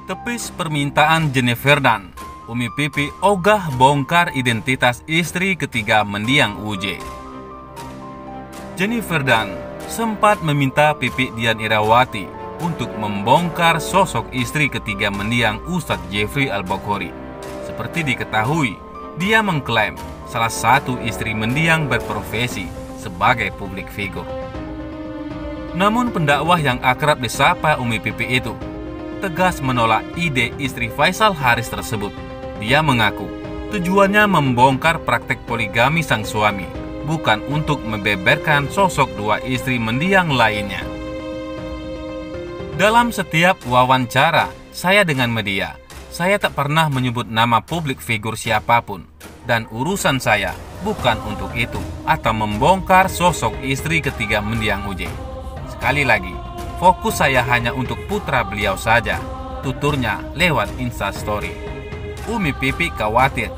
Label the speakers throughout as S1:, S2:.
S1: Tepis permintaan Jennifer dan Umi Pipi ogah bongkar identitas istri ketiga mendiang UJ. Jennifer dan sempat meminta Pipi Dian Irawati untuk membongkar sosok istri ketiga mendiang Ustadz Jeffrey Al-Bukhari. Seperti diketahui, dia mengklaim salah satu istri mendiang berprofesi sebagai publik figur. Namun pendakwah yang akrab disapa Umi Pipi itu tegas menolak ide istri Faisal Haris tersebut. Dia mengaku tujuannya membongkar praktek poligami sang suami, bukan untuk membeberkan sosok dua istri mendiang lainnya. Dalam setiap wawancara saya dengan media, saya tak pernah menyebut nama publik figur siapapun, dan urusan saya bukan untuk itu atau membongkar sosok istri ketiga mendiang UJ. Sekali lagi, fokus saya hanya untuk putra beliau saja, tuturnya lewat Instastory. Umi Pipi khawatir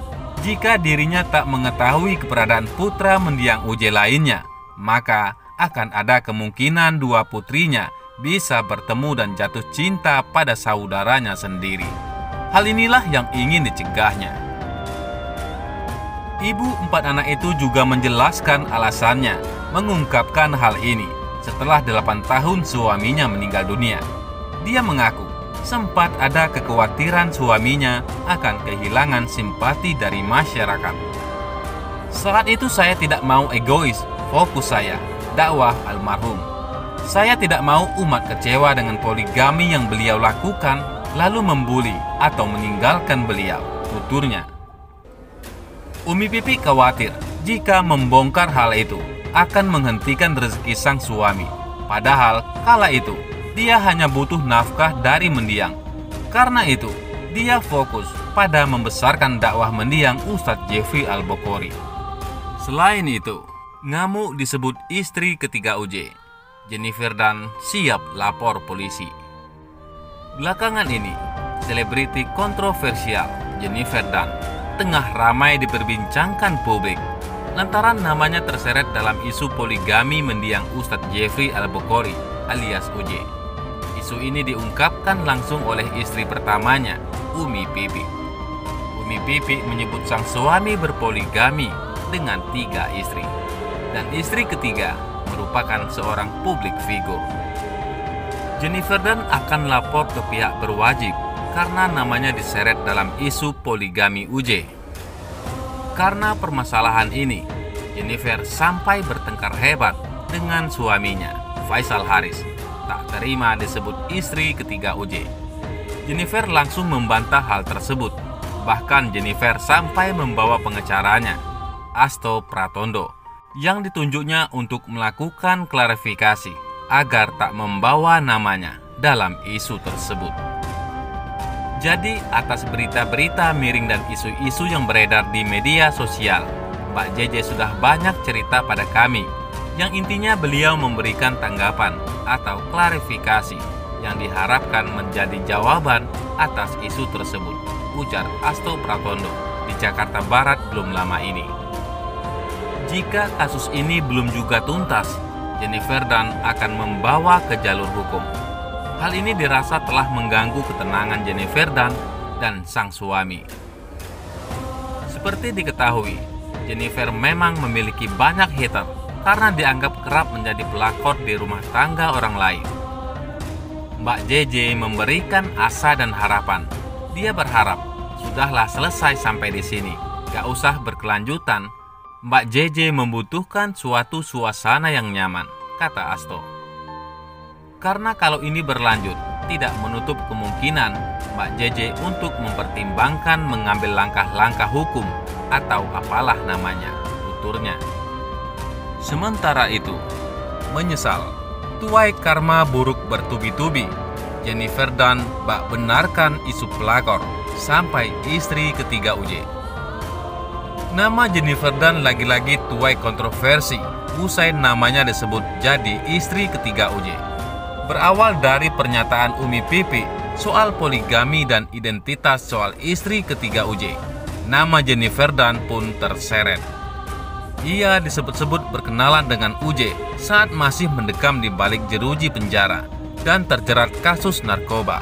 S1: jika dirinya tak mengetahui keberadaan putra mendiang UJ lainnya, maka akan ada kemungkinan dua putrinya bisa bertemu dan jatuh cinta pada saudaranya sendiri. Hal inilah yang ingin dicegahnya. Ibu 4 anak itu juga menjelaskan alasannya mengungkapkan hal ini setelah 8 tahun suaminya meninggal dunia. Dia mengaku sempat ada kekhawatiran suaminya akan kehilangan simpati dari masyarakat. Saat itu saya tidak mau egois, fokus saya dakwah almarhum. Saya tidak mau umat kecewa dengan poligami yang beliau lakukan lalu membuli atau meninggalkan beliau, tuturnya. Umi Pipi khawatir jika membongkar hal itu akan menghentikan rezeki sang suami. Padahal kala itu dia hanya butuh nafkah dari mendiang. Karena itu dia fokus pada membesarkan dakwah mendiang Ustadz Jeffrey Al-Bukhari. Selain itu, ngamuk disebut istri ketiga UJ. Jennifer dan siap lapor polisi. Belakangan ini, selebriti kontroversial Jennifer dan tengah ramai diperbincangkan publik lantaran namanya terseret dalam isu poligami mendiang Ustadz Jeffrey Al-Bukhari alias UJ. Isu ini diungkapkan langsung oleh istri pertamanya, Umi Pipi. Umi Pipi menyebut sang suami berpoligami dengan 3 istri, dan istri ketiga merupakan seorang publik figur. Jennifer dan akan lapor ke pihak berwajib karena namanya diseret dalam isu poligami UJ. Karena permasalahan ini, Jennifer sampai bertengkar hebat dengan suaminya, Faisal Haris, tak terima disebut istri ketiga UJ. Jennifer langsung membantah hal tersebut. Bahkan Jennifer sampai membawa pengacaranya, Asto Pratondo, yang ditunjuknya untuk melakukan klarifikasi agar tak membawa namanya dalam isu tersebut. Jadi atas berita-berita miring dan isu-isu yang beredar di media sosial, Mbak JJ sudah banyak cerita pada kami, yang intinya beliau memberikan tanggapan atau klarifikasi yang diharapkan menjadi jawaban atas isu tersebut, ujar Asto Pratondo di Jakarta Barat belum lama ini. Jika kasus ini belum juga tuntas, Jennifer dan akan membawa ke jalur hukum. Hal ini dirasa telah mengganggu ketenangan Jennifer dan sang suami. Seperti diketahui, Jennifer memang memiliki banyak hater karena dianggap kerap menjadi pelakor di rumah tangga orang lain. Mbak JJ memberikan asa dan harapan. Dia berharap sudahlah selesai sampai di sini, gak usah berkelanjutan. Mbak JJ membutuhkan suatu suasana yang nyaman, kata Asto. Karena kalau ini berlanjut, tidak menutup kemungkinan Mbak JJ untuk mempertimbangkan mengambil langkah-langkah hukum atau apalah namanya, tuturnya. Sementara itu, menyesal, tuai karma buruk bertubi-tubi. Jennifer dan bak benarkan isu pelakor sampai istri ketiga UJ. Nama Jennifer dan lagi-lagi tuai kontroversi usai namanya disebut jadi istri ketiga UJ. Berawal dari pernyataan Umi Pipi soal poligami dan identitas soal istri ketiga UJ, nama Jennifer dan pun terseret. Ia disebut-sebut berkenalan dengan UJ saat masih mendekam di balik jeruji penjara dan terjerat kasus narkoba.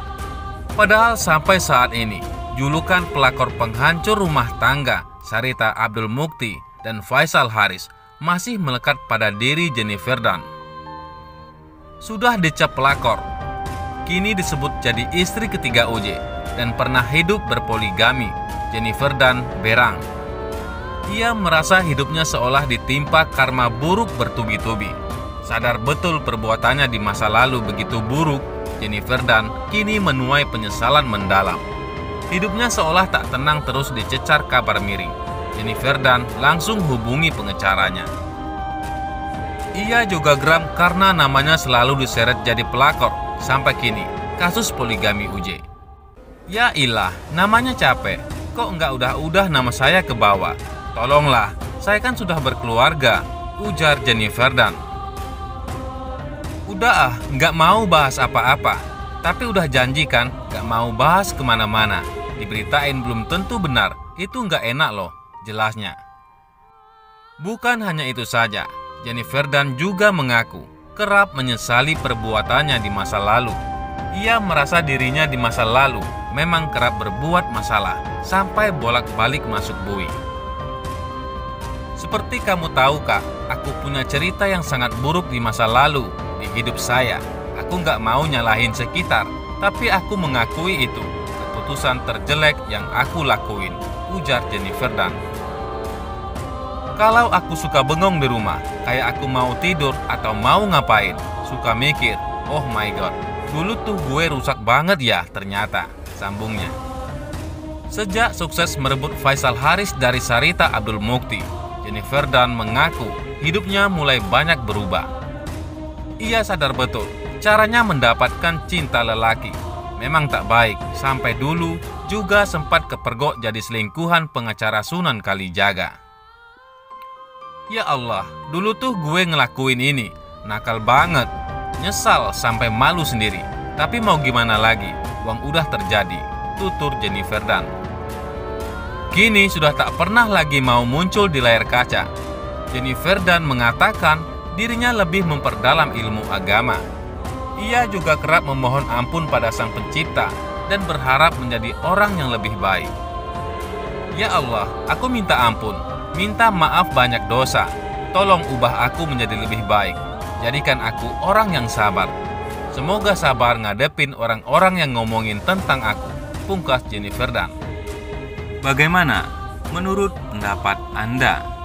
S1: Padahal sampai saat ini, julukan pelakor penghancur rumah tangga Sarita Abdul Mukti dan Faisal Haris masih melekat pada diri Jennifer Dunn. Sudah dicap pelakor, kini disebut jadi istri ketiga OJ dan pernah hidup berpoligami, Jennifer Dunn berang. Ia merasa hidupnya seolah ditimpa karma buruk bertubi-tubi. Sadar betul perbuatannya di masa lalu begitu buruk, Jennifer Dunn kini menuai penyesalan mendalam. Hidupnya seolah tak tenang terus dicecar kabar miring. Jennifer Dunn langsung hubungi pengacaranya. Ia juga geram karena namanya selalu diseret jadi pelakor sampai kini kasus poligami UJ. Ya ilah, namanya capek. Kok nggak udah-udah nama saya ke bawah? Tolonglah, saya kan sudah berkeluarga, ujar Jennifer Dunn. Udah nggak mau bahas apa-apa. Tapi udah janji kan, nggak mau bahas kemana-mana. Diberitain belum tentu benar, itu nggak enak loh, jelasnya. Bukan hanya itu saja, Jennifer Dunn juga mengaku kerap menyesali perbuatannya di masa lalu. Ia merasa dirinya di masa lalu memang kerap berbuat masalah, sampai bolak-balik masuk bui. Seperti kamu tahu kak, aku punya cerita yang sangat buruk di masa lalu, di hidup saya. Aku nggak mau nyalahin sekitar, tapi aku mengakui itu keputusan terjelek yang aku lakuin, ujar Jennifer Dunn. Kalau aku suka bengong di rumah, kayak aku mau tidur atau mau ngapain, suka mikir, oh my god, dulu tuh gue rusak banget ya ternyata, sambungnya. Sejak sukses merebut Faisal Haris dari Sarita Abdul Mukti, Jennifer Dunn mengaku hidupnya mulai banyak berubah. Ia sadar betul, caranya mendapatkan cinta lelaki memang tak baik, sampai dulu juga sempat kepergok jadi selingkuhan pengacara Sunan Kalijaga. Ya Allah, dulu tuh gue ngelakuin ini, nakal banget, nyesal sampai malu sendiri. Tapi mau gimana lagi, uang udah terjadi, tutur Jennifer Dunn. Kini sudah tak pernah lagi mau muncul di layar kaca. Jennifer Dunn mengatakan dirinya lebih memperdalam ilmu agama. Ia juga kerap memohon ampun pada Sang Pencipta dan berharap menjadi orang yang lebih baik. Ya Allah, aku minta ampun, minta maaf banyak dosa. Tolong ubah aku menjadi lebih baik. Jadikan aku orang yang sabar. Semoga sabar ngadepin orang-orang yang ngomongin tentang aku, pungkas Jennifer Dunn. Bagaimana menurut pendapat Anda?